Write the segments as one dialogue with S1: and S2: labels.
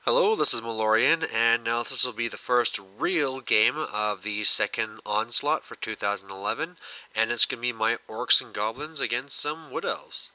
S1: Hello, this is Malorian, and now this will be the first real game of the second Onslaught for 2011, and it's going to be my Orcs and Goblins against some Wood Elves.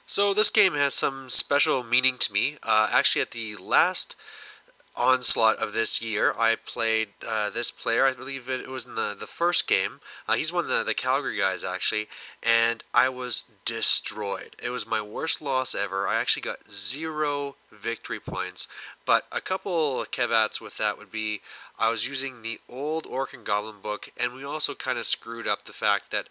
S1: So this game has some special meaning to me. Actually, at the last Onslaught of this year, I played this player. I believe it was in the first game. He's one of the Calgary guys, actually, and I was destroyed. It was my worst loss ever. I actually got 0 victory points, but a couple caveats with that would be I was using the old Orc and Goblin book, and we also kind of screwed up the fact that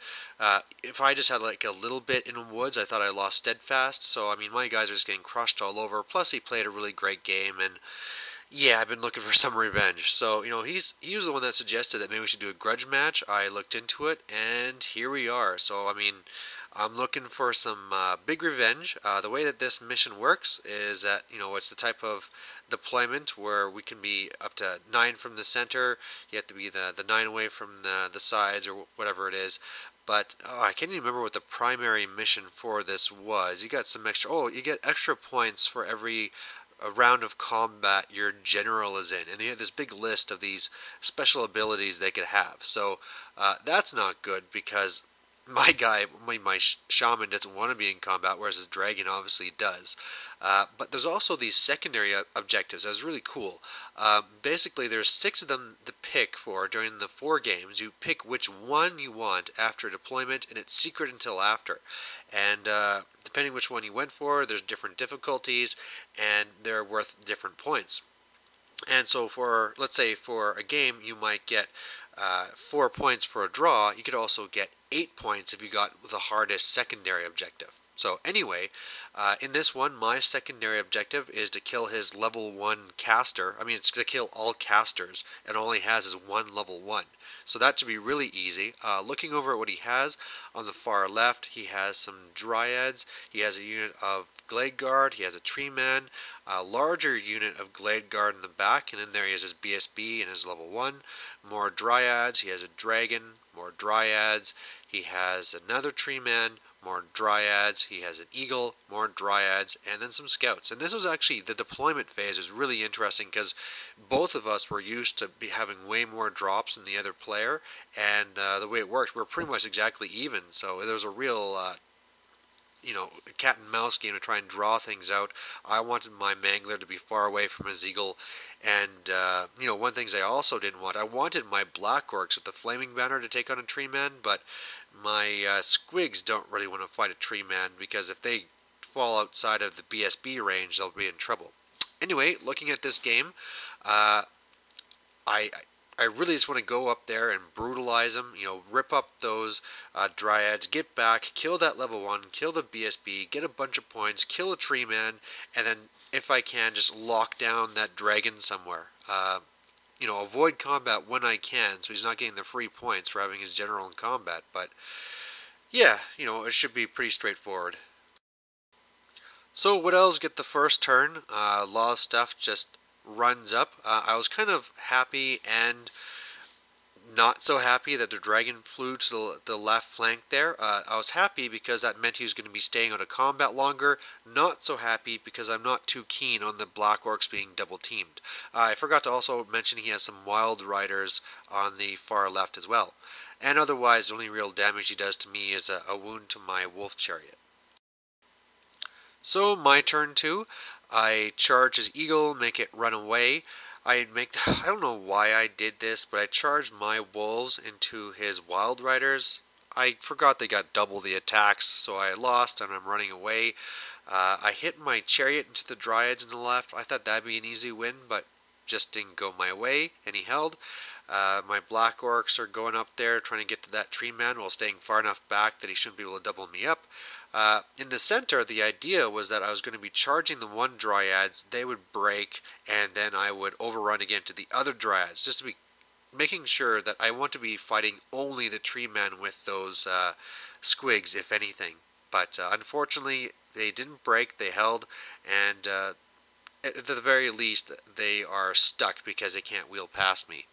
S1: if I just had like a little bit in the woods, I thought I lost steadfast. So I mean, my guys are just getting crushed all over. Plus, he played a really great game, and yeah, I've been looking for some revenge. So, he was the one that suggested that maybe we should do a grudge match. I looked into it, and here we are. So, I mean, I'm looking for some big revenge. The way that this mission works is that, it's the type of deployment where we can be up to 9 from the center. You have to be the 9 away from the sides or whatever it is. But I can't even remember what the primary mission for this was. You got some extra. Oh, you get extra points for every a round of combat your general is in, and they have this big list of these special abilities they could have. So that's not good because my guy, my shaman doesn't want to be in combat, whereas his dragon obviously does. But there's also these secondary objectives. That was really cool. Basically, there's 6 of them to pick for during the 4 games. You pick which one you want after deployment, and it's secret until after. And depending which one you went for, there's different difficulties, and they're worth different points. And so for, let's say for a game, you might get 4 points for a draw. You could also get 8 points if you got the hardest secondary objective. So anyway, in this one, my secondary objective is to kill his level 1 caster. I mean, it's to kill all casters, and all he has is 1 level 1. So that should be really easy. Looking over at what he has, on the far left, he has some dryads. He has a unit of Glade Guard. He has a Tree Man, a larger unit of Glade Guard in the back, and in there he has his BSB and his level 1. More dryads. He has a dragon. More dryads. He has another Tree Man. More dryads, he has an eagle, more dryads, and then some scouts. And this was actually, the deployment phase was really interesting because both of us were used to be having way more drops than the other player, and the way it worked, we were pretty much exactly even. So there was a real cat and mouse game to try and draw things out. I wanted my mangler to be far away from his eagle, and one of the things I also didn't want, I wanted my black orcs with the flaming banner to take on a tree man, but my squigs don't really want to fight a tree man because if they fall outside of the BSB range, they'll be in trouble. Anyway, looking at this game, I I really just want to go up there and brutalize them, rip up those dryads, get back, kill that level 1, kill the BSB, get a bunch of points, kill a tree man, and then, if I can, just lock down that dragon somewhere. Avoid combat when I can, so he's not getting the free points for having his general in combat, but yeah, it should be pretty straightforward. So Wood Elves get the first turn. Law stuff just runs up. I was kind of happy and not so happy that the dragon flew to the left flank there. I was happy because that meant he was going to be staying out of combat longer. Not so happy because I'm not too keen on the Black Orcs being double teamed. I forgot to also mention he has some Wild Riders on the far left as well. And otherwise, the only real damage he does to me is a wound to my Wolf Chariot. So my turn 2. I charge his eagle, make it run away. I don't know why I did this, but I charged my wolves into his wild riders. I forgot they got double the attacks, so I lost and I'm running away. I hit my chariot into the dryads on the left. I thought that'd be an easy win, but just didn't go my way, and he held. My black orcs are going up there trying to get to that tree man while staying far enough back that he shouldn't be able to double me up. In the center, the idea was that I was going to be charging the one dryads, they would break, and then I would overrun again to the other dryads, just to be making sure that I want to be fighting only the tree man with those squigs, if anything. But unfortunately, they didn't break, they held, and at the very least, they are stuck because they can't wheel past me.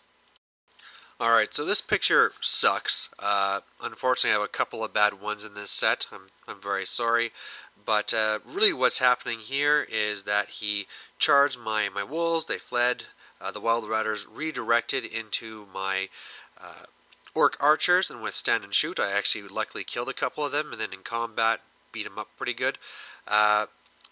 S1: Alright, so this picture sucks. Unfortunately, I have a couple of bad ones in this set. I'm very sorry. But really what's happening here is that he charged my wolves, they fled. The Wild Riders redirected into my Orc archers, and with stand and shoot, I actually luckily killed a couple of them, and then in combat, beat him up pretty good.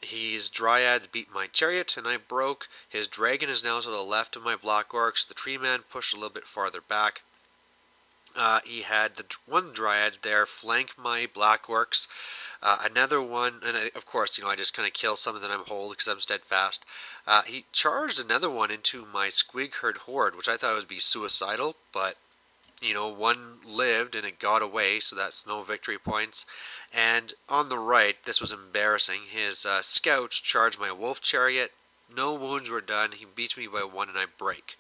S1: His dryads beat my chariot, and I broke. His dragon is now to the left of my black orcs. The tree man pushed a little bit farther back. He had the one dryad there flank my black orcs. Another one, and of course, I just kind of kill some of them I'm hold because I'm steadfast. He charged another one into my squig herd horde, which I thought would be suicidal, but one lived and it got away, so that's no victory points. And on the right, this was embarrassing. His scouts charged my wolf chariot. No wounds were done. He beats me by one and I break.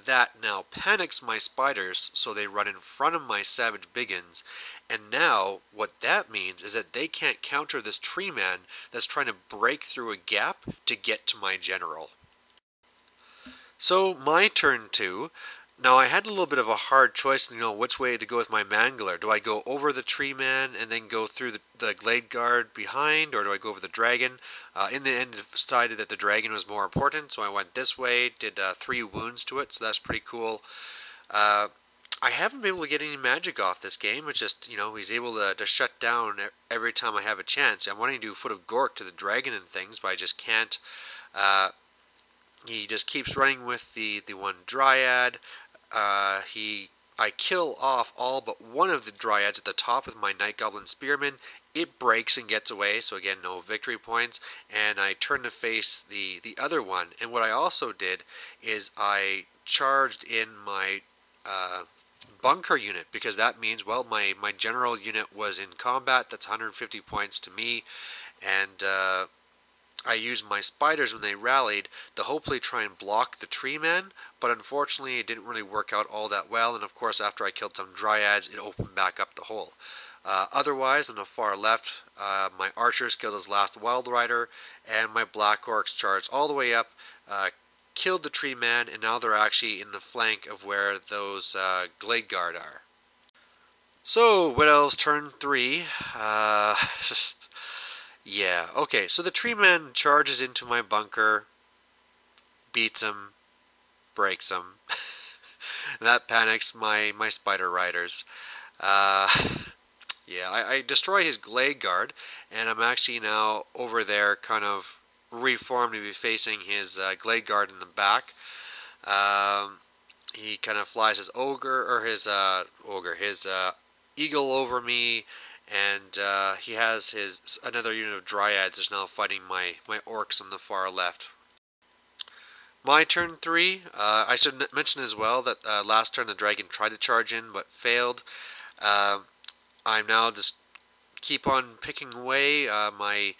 S1: That now panics my spiders, so they run in front of my savage biggins. And now, what that means is that they can't counter this tree man that's trying to break through a gap to get to my general. So, my turn 2. Now, I had a little bit of a hard choice to know which way to go with my mangler. Do I go over the tree man and then go through the glade guard behind, or do I go over the dragon? In the end, I decided that the dragon was more important, so I went this way, did 3 wounds to it, so that's pretty cool. I haven't been able to get any magic off this game. It's just, he's able to shut down every time I have a chance. I'm wanting to do Foot of Gork to the dragon and things, but I just can't. He just keeps running with the one dryad. I kill off all but one of the dryads at the top with my Night Goblin Spearman. It breaks and gets away, so again, no victory points. And I turn to face the other one. And what I also did is I charged in my bunker unit, because that means, well, my general unit was in combat. That's 150 points to me. And I used my spiders when they rallied to hopefully try and block the tree man, but unfortunately it didn't really work out all that well, and of course after I killed some dryads it opened back up the hole. Otherwise, on the far left, my archers killed his last wild rider, and my black orcs charged all the way up, killed the tree man, and now they're actually in the flank of where those glade guard are. So, Wood Elves turn 3. Yeah, okay, so the tree man charges into my bunker, beats him, breaks him. That panics my spider riders. Yeah, I destroy his glade guard, and I'm actually now over there kind of reformed to be facing his glade guard in the back. He kind of flies his his eagle over me, and he has another unit of dryads that's now fighting my orcs on the far left. My turn 3, I should mention as well that last turn the dragon tried to charge in but failed. I'm now just keep on picking away. My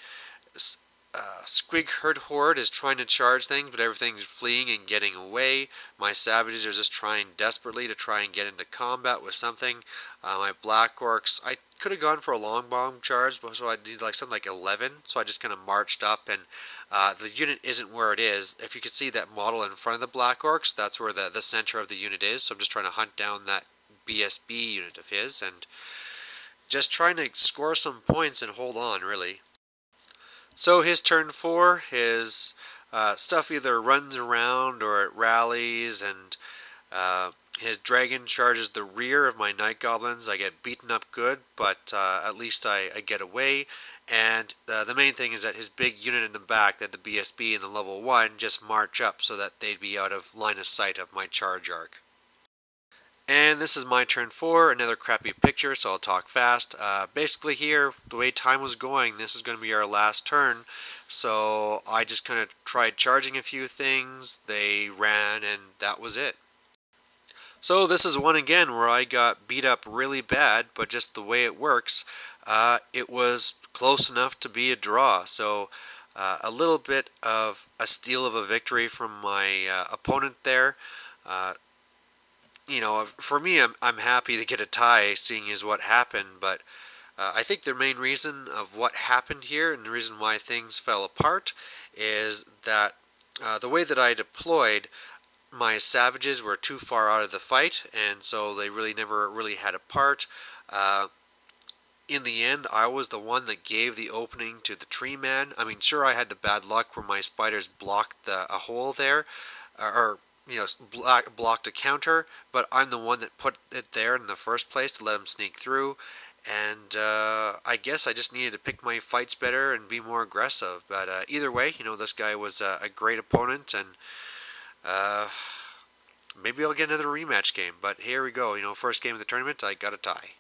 S1: squig herd horde is trying to charge things, but everything's fleeing and getting away. My savages are just trying desperately to try and get into combat with something. My black orcs, I could have gone for a long bomb charge, but so I need something like 11, so I just kind of marched up, and the unit isn't where it is. If you could see that model in front of the black orcs, that's where the center of the unit is, so I'm just trying to hunt down that BSB unit of his, and just trying to score some points and hold on, really. So his turn 4, his stuff either runs around or it rallies, and his dragon charges the rear of my night goblins. I get beaten up good, but at least I get away. And the main thing is that his big unit in the back, that the BSB and the level 1, just march up so that they'd be out of line of sight of my charge arc. And this is my turn 4, another crappy picture, so I'll talk fast. Basically here, the way time was going, this is going to be our last turn, so I just kind of tried charging a few things, they ran, and that was it. So this is one again where I got beat up really bad, but just the way it works, it was close enough to be a draw, so a little bit of a steal of a victory from my opponent there. For me, I'm happy to get a tie, seeing as what happened, but I think the main reason of what happened here, and the reason why things fell apart, is that the way that I deployed, my savages were too far out of the fight, and so they really never really had a part. In the end, I was the one that gave the opening to the tree man. I mean, sure, I had the bad luck where my spiders blocked a hole there, or blocked a counter, but I'm the one that put it there in the first place to let him sneak through. And I guess I just needed to pick my fights better and be more aggressive. But either way, this guy was a great opponent, and maybe I'll get another rematch game. But here we go. First game of the tournament, I got a tie.